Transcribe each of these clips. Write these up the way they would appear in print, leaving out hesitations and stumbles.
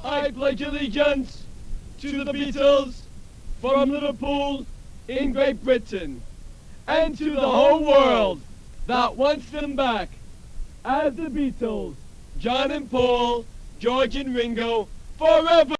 I pledge allegiance to the Beatles from Liverpool in Great Britain and to the whole world that wants them back as the Beatles, John and Paul, George and Ringo, forever.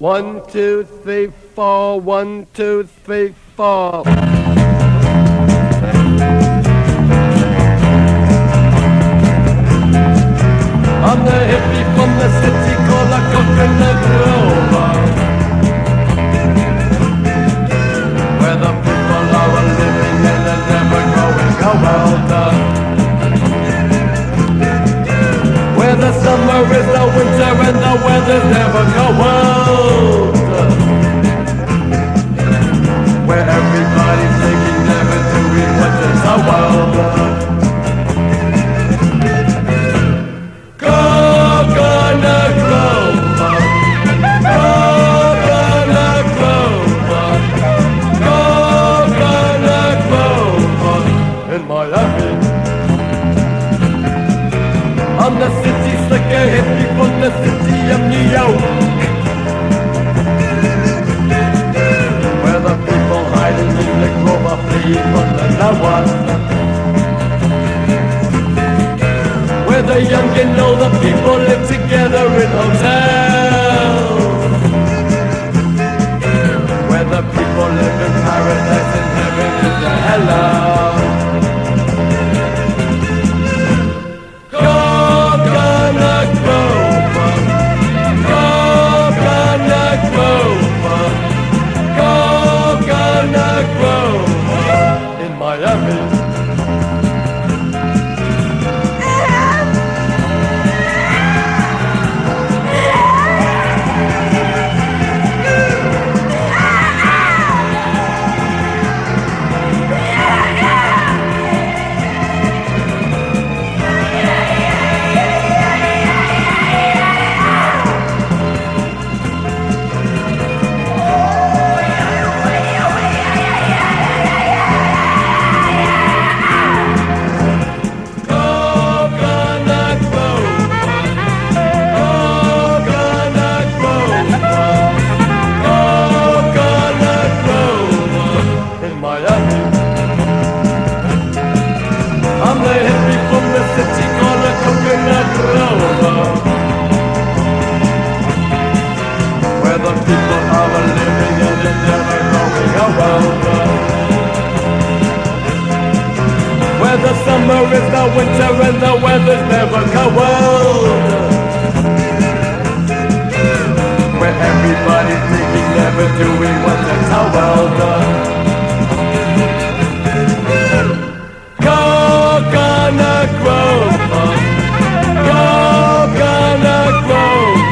One, two, three, four. 1, 2, 3, 4. I'm the hippie from the city called a coconut grove, where the people are living in a never-growing world, where the summer is the winter and the weather's never cold, where everybody's taking never doing what is the world. Coconut grove, coconut grove, coconut grove in Miami. I'm the city slicker hippie from the city of New York, where the people hiding in the grove are fleeing from the Nawa, where the young and old the people live together in hotels, where the people live in paradise and heaven is a hello. Coconut grove, coconut grove, coconut grove in Miami. there and the weather's never cold. Where everybody's thinking, never doing what they're told. Coconut Grove, Coconut Grove,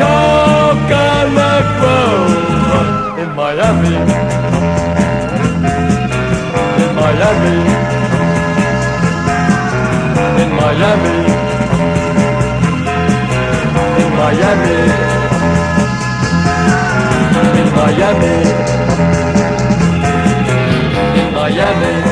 Coconut Grove in Miami, in Miami, in Miami, in Miami, in Miami, in Miami.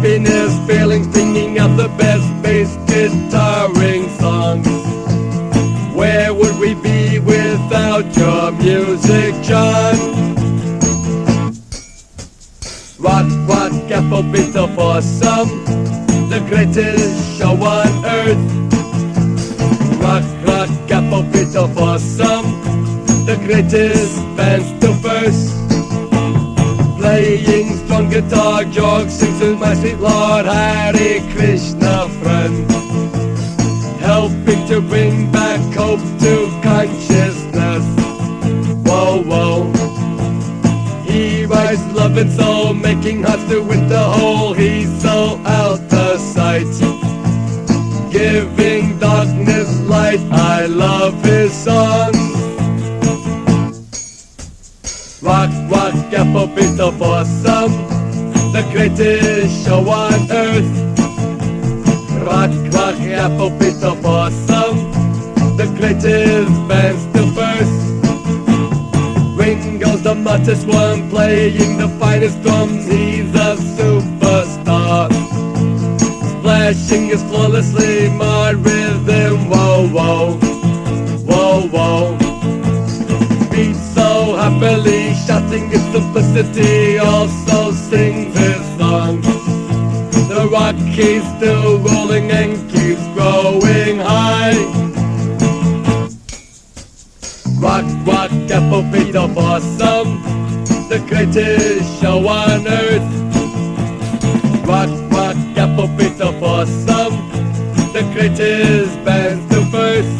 happiness feelings, bringing out the best bass guitaring songs. Where would we be without your music, John? Rock, rock, apple, Beatle, Foursome, the greatest show on earth. Rock, rock, apple, Beatle, Foursome, the greatest band still first. Playing strong guitar, George sings to my sweet Lord, Hare Krishna friend. Helping to bring back hope to consciousness. Whoa, whoa. He writes love and soul, making hearts to with the whole. He's so out of sight, giving darkness light. I love his songs. Rock, rock, apple, Beatle, Foursome, the greatest show on earth. Rock, rock, apple, Beatle, Foursome, the greatest band still first. Ringo's the smartest one, playing the finest drums. He's a superstar, splashing his flawlessly marred rhythm. Whoa, whoa, whoa, whoa. Beats so happily, shouting its simplicity, also sings his songs. The rock keeps still rolling and keeps growing high. Rock, rock, apple, Beatle, Foursome, the greatest show on earth. Rock, rock, apple, Beatle, Foursome, the greatest band still first.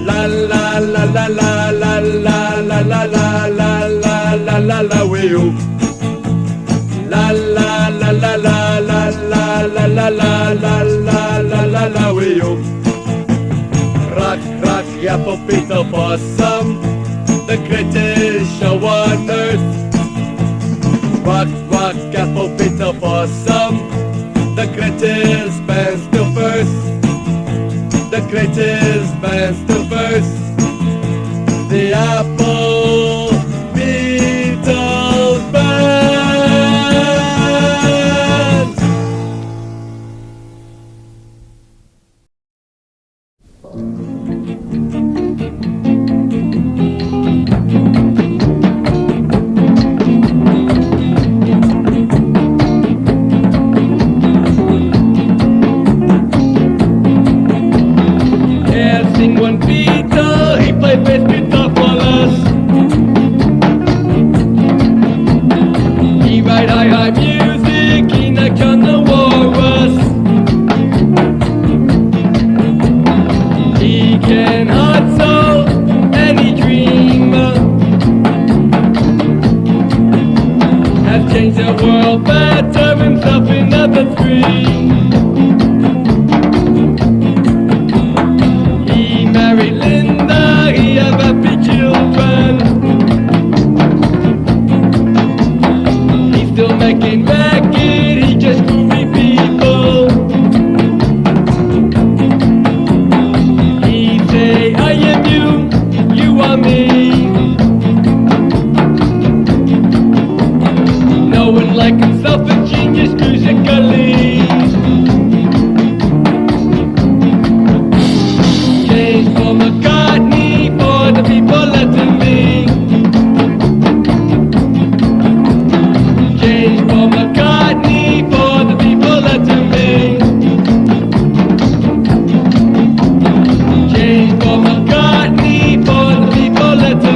La la la la la la la la la la la la la la la wee-oo. La la la la la la la la la la la la la la la wee-oo. Rock, rock, apple, Beatle, Foursome, the greatest show on earth. Rock, rock, apple, Beatle, Foursome, the greatest band still first. The greatest band still first. The Apple Beatles Band. One Beatle, he played bass guitar for us. He write high music, he knocked on the walrus. He can heart soul any dreamer, has changed the world better himself another three. Married Linda, he have happy children. He's still making records, he just groovy people. He say, I am you, you are me. No one like himself, a genius musically. For McCartney, for the people letting me. Change for McCartney, for the people letting me. Change for McCartney, for the people letting me.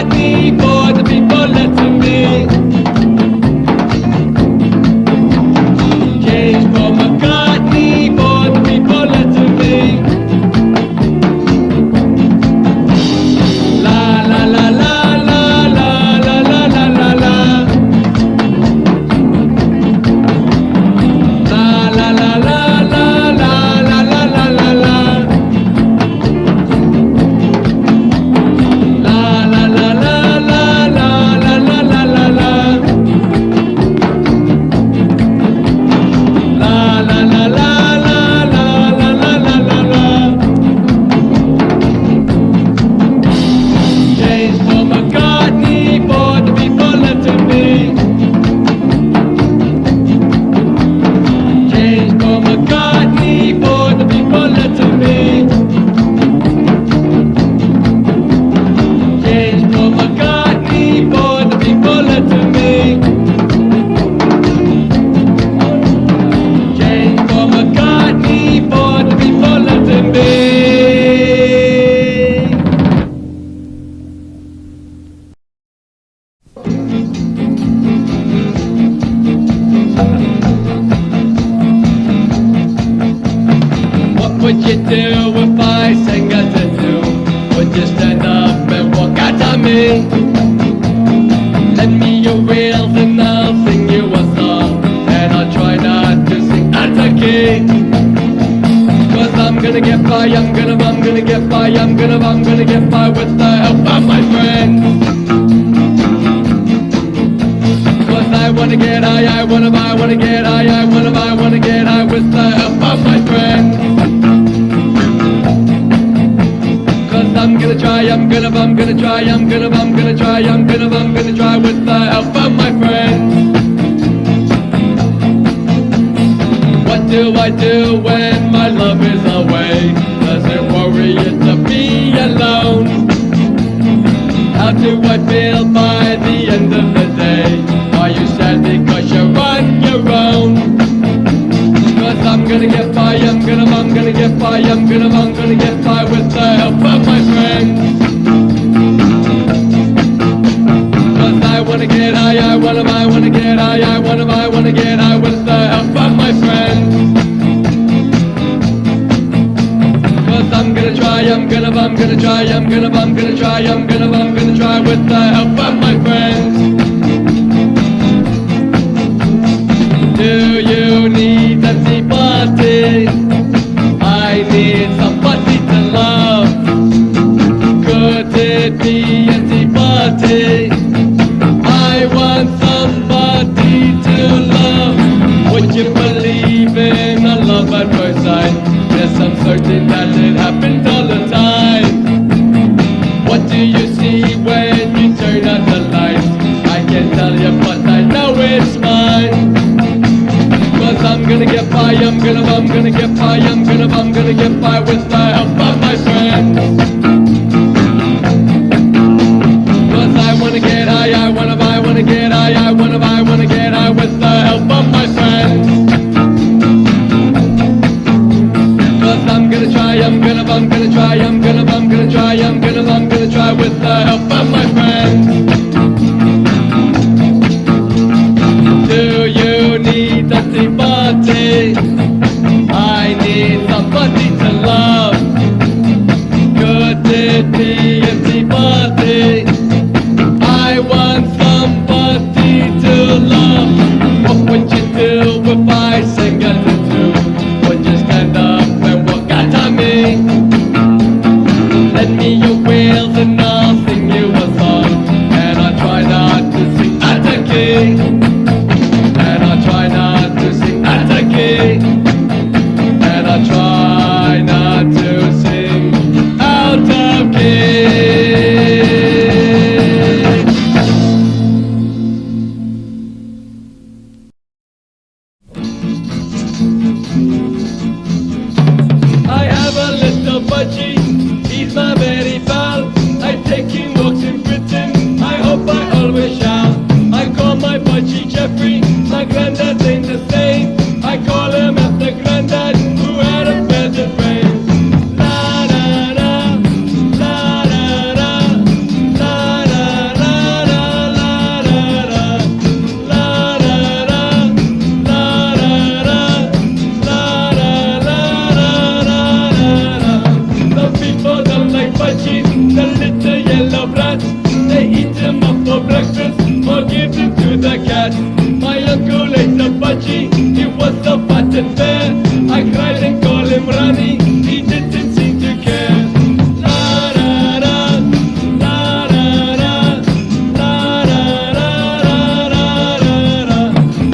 McCartney for the people letting me. Change for McCartney for the people letting me. La la la la la la la la la la la. La la la la la la la la la la la. La la la la la la la la la la la. La la la la la la la la la la la. Change for McCartney for the people letting me. Change for McCartney for the people letting me. Change for McCartney for the people letting me. Change for McCartney for the people letting me. What would you do if I sang a tune? Would you stand up and walk out on me? Lend me your reels and I'll sing you a song, and I'll try not to sing out of key. Cause I'm gonna get by, I'm gonna get by, I'm gonna get by with the help of my friends. Cause I wanna get high, I wanna get high, I wanna get high with the help of my friends. Cause I'm gonna try, I'm gonna try with the help of my friends. What do I do when my love is away? Does it worry you to be alone? How do I feel by the end of the day? Are you sad because you're on your own? Cause I'm gonna get by, I'm gonna get by, I'm gonna get by with the help of my friends. Cause I wanna get high, I wanna get high, I wanna get high with the help of my friends. Cause I'm gonna try, I'm gonna try with the help of my friends. Do you need a tea party? I need somebody to love. Could it be a tea party? I want somebody to love. Would you believe in a love at first sight? Yes, I'm certain that it happens all the time. What do you see when you turn on the lights? I can't tell you, but I know it's mine. Cause I'm gonna get by, I'm gonna get by, I'm gonna get by with the help of my friends. Cause I wanna get high, I wanna get high, I wanna get high with the help of my friends. Cause I'm gonna try, I'm gonna try with the help of my friends. Do you need a tea party? I need somebody to love. Could they eat them up for breakfast or give them to the cat. My uncle ate a budgie, he was so fat and fair. I cried and called him Ronnie, he didn't seem to care. La da da, la da da, la da da da da da.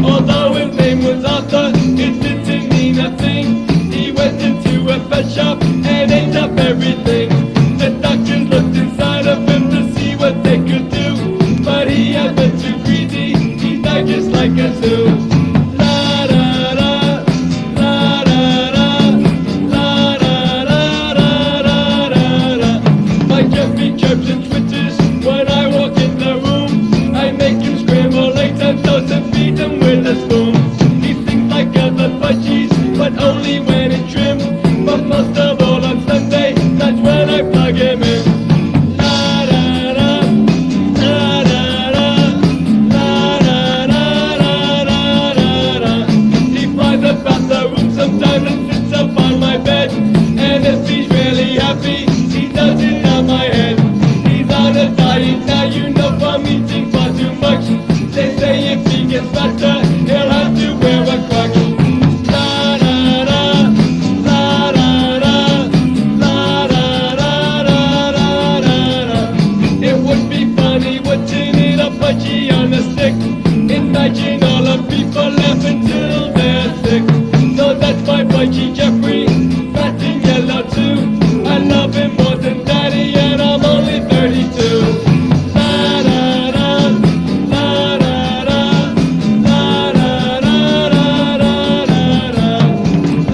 Although his name was Arthur, it didn't mean a thing. He went into a pet shop and ate up everything. The doctors looked inside of him to see what they could do, but he had been too greedy, he died just like a zoo. La da da, la da da, la da da da da da da. My Jeffy chirps and twitches when I walk in the room. I make him scramble eggs and toast and feed him with a spoon. He sings like other budgies, but only when it's trimmed. But most of all on Sunday, that's when I plug him in. La da da, la da da, la da da da da da da. He flies about the room sometimes and sits up on my bed. And if he's really happy, he does it on my head. He's on a diet now, you know, from eating far too much. They say if he gets fatter, he'll have to wear a crutch. La da da, la da da, la da da da da da da. It would be funny watching it a budgie on a stick. Imagine all the people laughing till they're sick. So that's my budgie Jeffrey, fat and yellow too. I love him more than daddy and I'm only 32. La da da, la da da, la da da da da da da.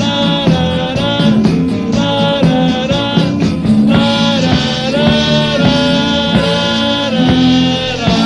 La da da, la da da, la da da da da da.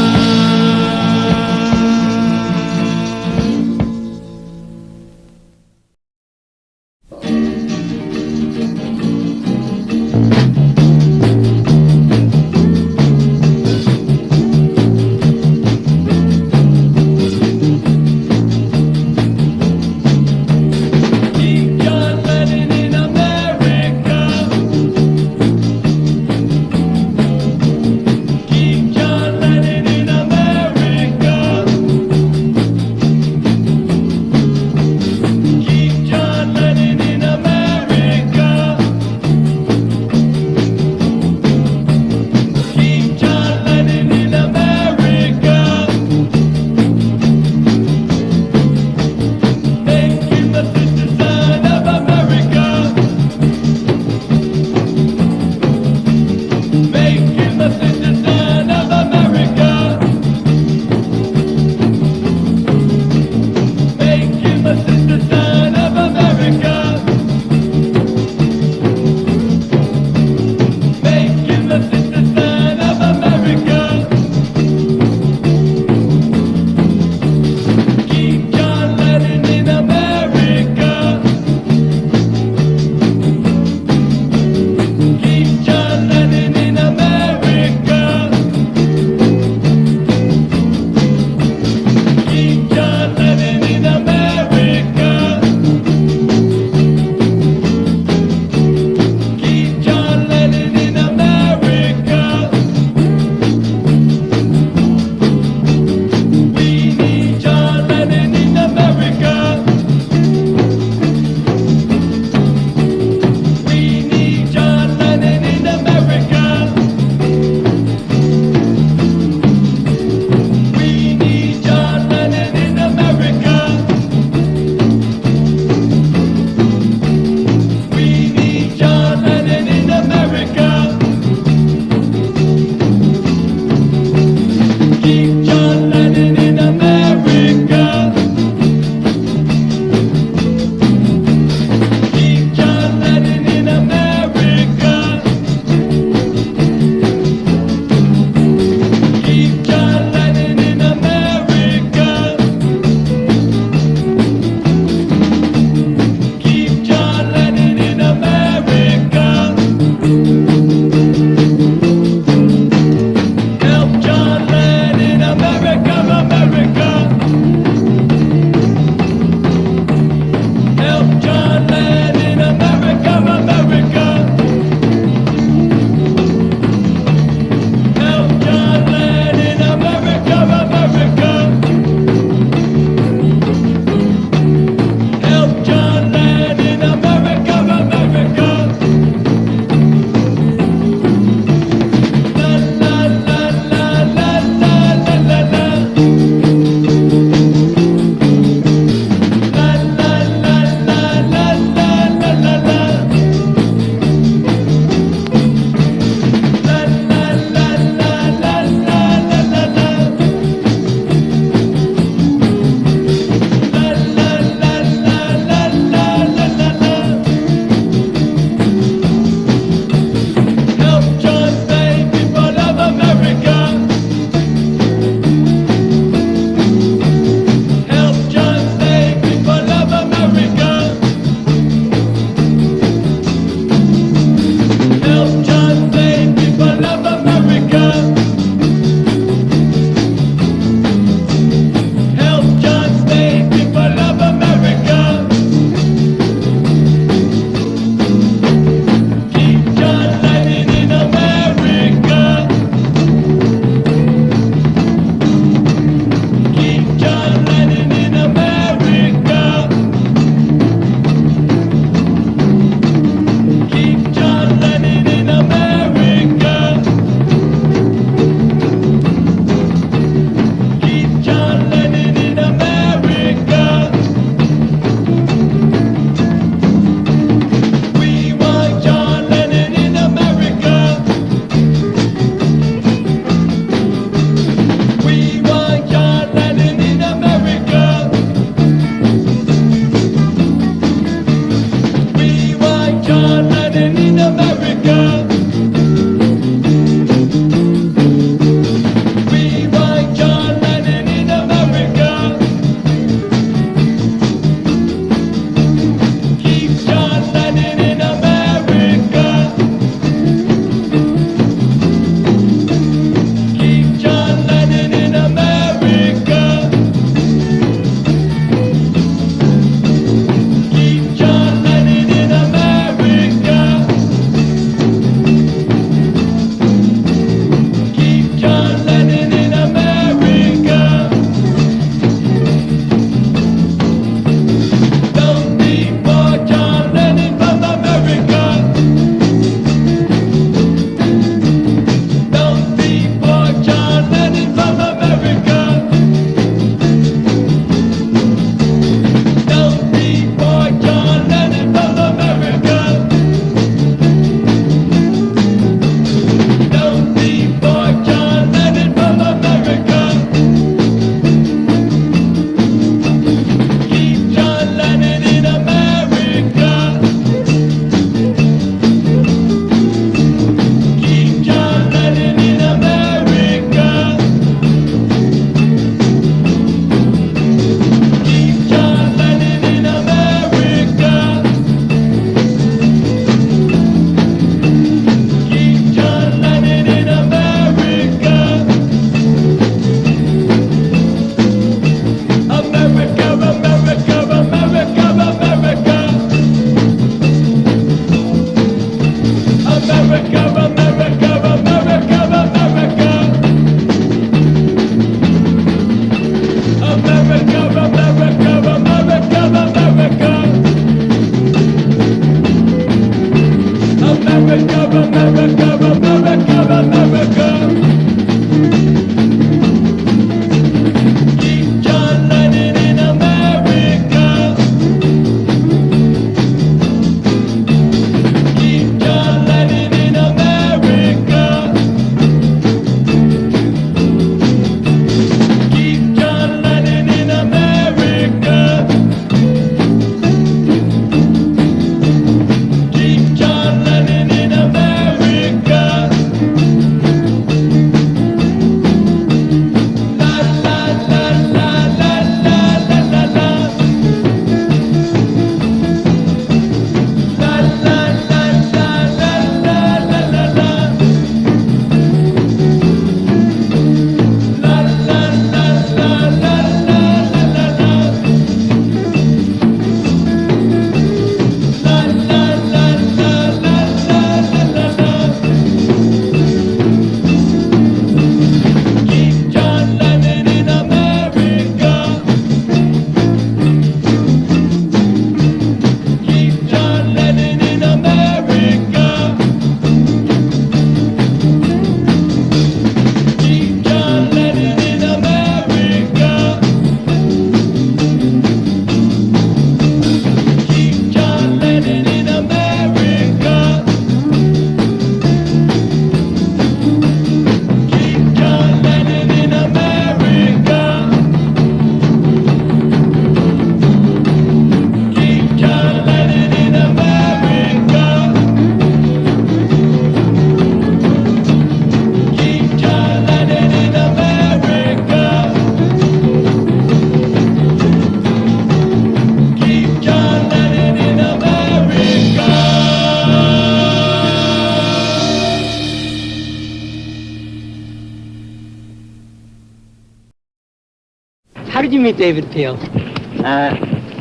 How did you meet David Peel?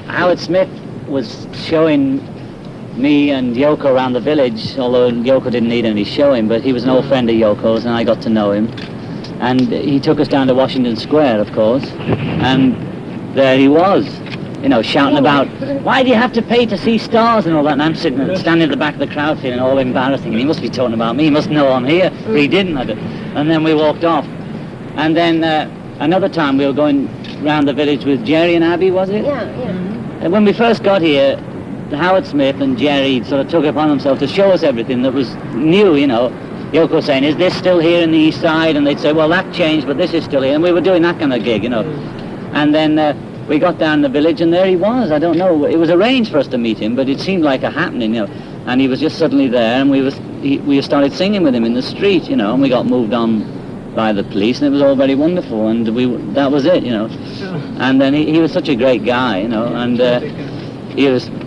Howard Smith was showing me and Yoko around the village, although Yoko didn't need any showing, but he was an old friend of Yoko's and I got to know him. And he took us down to Washington Square, of course, and there he was, you know, shouting about, why do you have to pay to see stars and all that? And I'm standing at the back of the crowd feeling all embarrassing, and he must be talking about me, he must know I'm here, but he didn't. And then we walked off. And then another time we were going round the village with Jerry and Abbey, was it? Yeah. And when we first got here, Howard Smith and Jerry sort of took it upon themselves to show us everything that was new, you know. Yoko saying, is this still here in the East Side? And they'd say, well, that changed, but this is still here. And we were doing that kind of gig, you know. And then we got down the village, and there he was. I don't know. It was arranged for us to meet him, but it seemed like a happening, you know. And he was just suddenly there, and we started singing with him in the street, you know, and we got moved on by the police, and it was all very wonderful, and that was it, you know. And then he was such a great guy, you know, and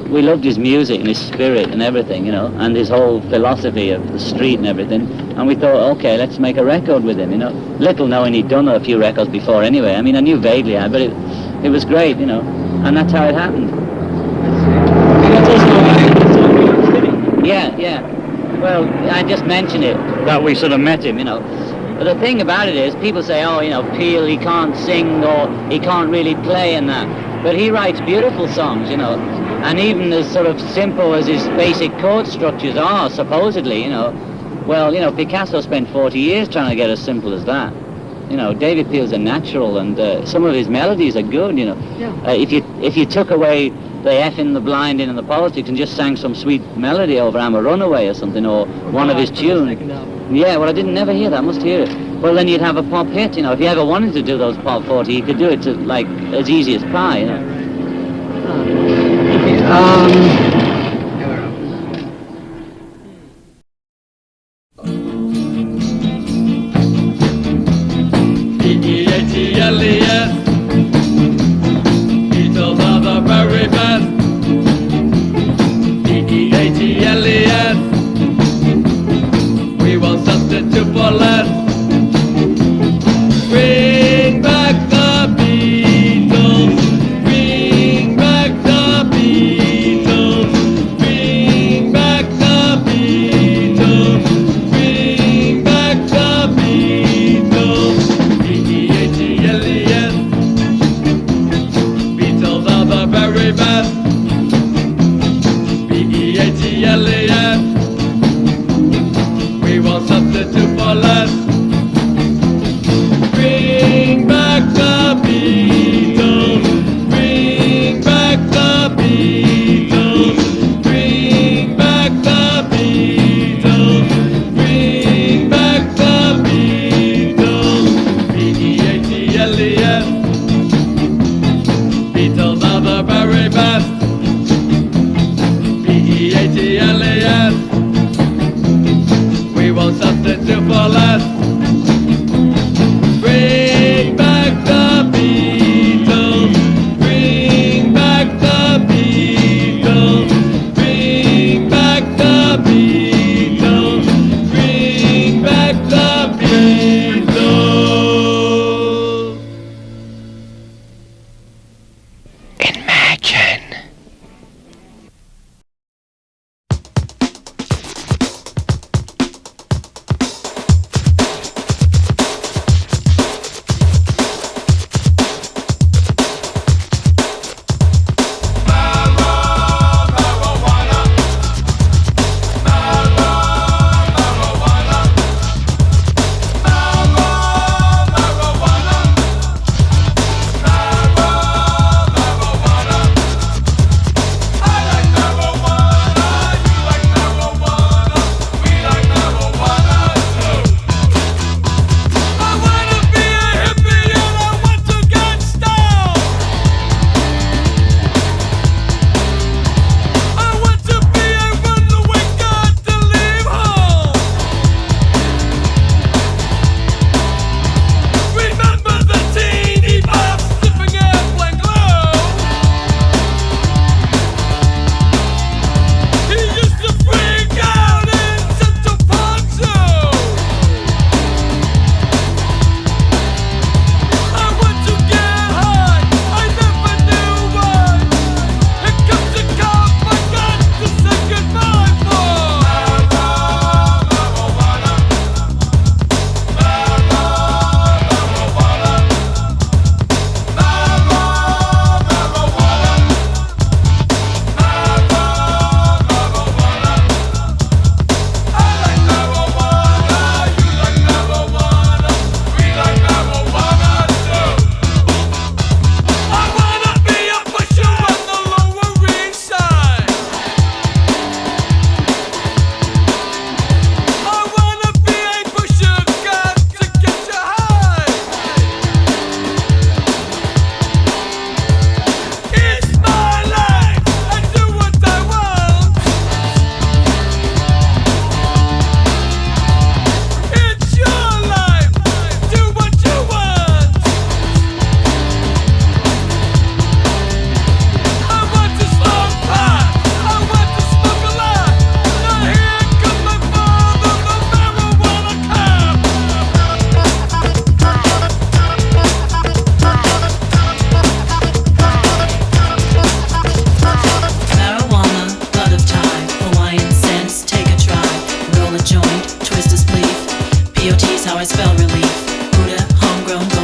we loved his music and his spirit and everything, you know, and his whole philosophy of the street and everything. And we thought, okay, let's make a record with him, you know. Little knowing he'd done a few records before anyway. I mean, I knew vaguely, but it was great, you know, and that's how it happened. Yeah. Well, I just mentioned it, that we sort of met him, you know. But the thing about it is, people say, oh, you know, Peel, he can't sing or he can't really play and that. But he writes beautiful songs, you know. And even as sort of simple as his basic chord structures are, supposedly, you know, well, you know, Picasso spent 40 years trying to get as simple as that. You know, David Peel's a natural, and some of his melodies are good, you know. Yeah. If you took away the effing, the blinding, and the politics and just sang some sweet melody over I'm a Runaway or something, or one of his tunes. Yeah, well, I didn't never hear that. I must hear it. Well, then you'd have a pop hit, you know. If you ever wanted to do those pop 40, you could do it to, like, as easy as pie, you know. Elliot, Beatles are the very best. E.E.A.T. Elliot, we won't substitute for less. Bring back the Beatles, bring back the Beatles.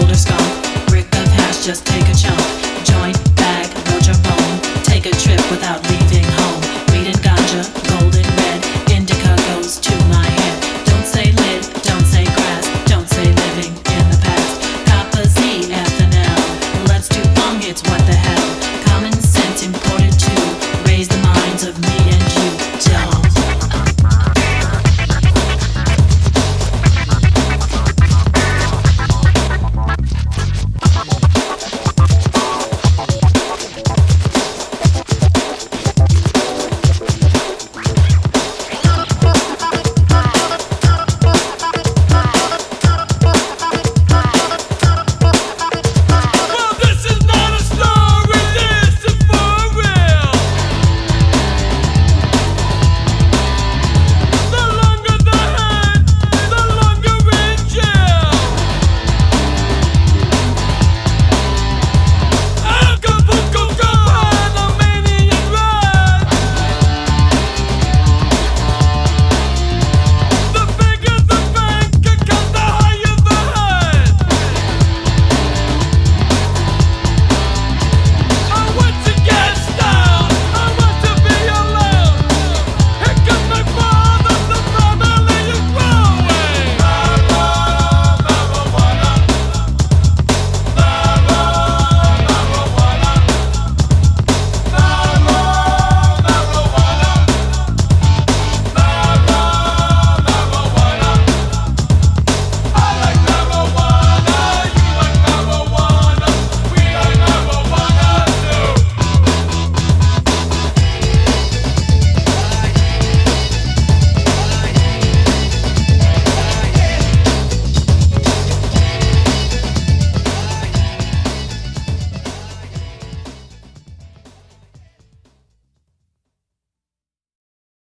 shoulder scar.